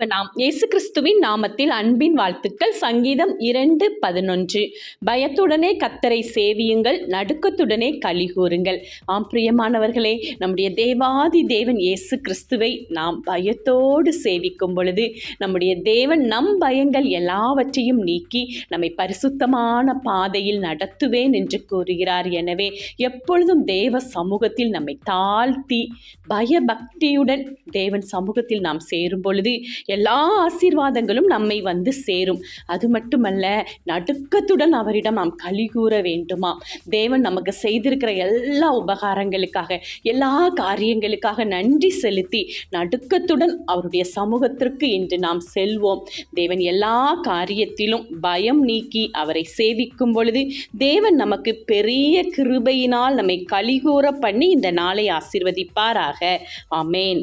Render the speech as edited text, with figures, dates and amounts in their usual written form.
இப்ப நாம் இயேசு கிறிஸ்துவின் நாமத்தில் அன்பின் வாழ்த்துக்கள். சங்கீதம் 2:11. பயத்துடனே கர்த்தரை சேவியுங்கள், நடுக்கத்துடனே களிகூருங்கள். ஆம் பிரியமானவர்களே, நம்முடைய தேவாதி தேவன் இயேசு கிறிஸ்துவை நாம் பயத்தோடு சேவிக்கும் பொழுது நம்முடைய தேவன் நம் பயங்கள் எல்லாவற்றையும் நீக்கி நம்மை பரிசுத்தமான பாதையில் நடத்துவேன் என்று கூறுகிறார். எனவே எப்பொழுதும் தேவ சமூகத்தில் நம்மை தாழ்த்தி பயபக்தியுடன் தேவன் சமூகத்தில் நாம் சேரும் பொழுது எல்லா ஆசீர்வாதங்களும் நம்மை வந்து சேரும். அது மட்டுமல்ல, நடுக்கத்துடன் அவரிடம் நாம் களி கூற வேண்டுமா. தேவன் நமக்கு செய்திருக்கிற எல்லா உபகாரங்களுக்காக, எல்லா காரியங்களுக்காக நன்றி செலுத்தி நடுக்கத்துடன் அவருடைய சமூகத்திற்கு இன்று நாம் செல்வோம். தேவன் எல்லா காரியத்திலும் பயம் நீக்கி அவரை சேவிக்கும் பொழுது தேவன் நமக்கு பெரிய கிருபையினால் நம்மை களிகூற பண்ணி இந்த நாளை ஆசீர்வதிப்பாராக. ஆமேன்.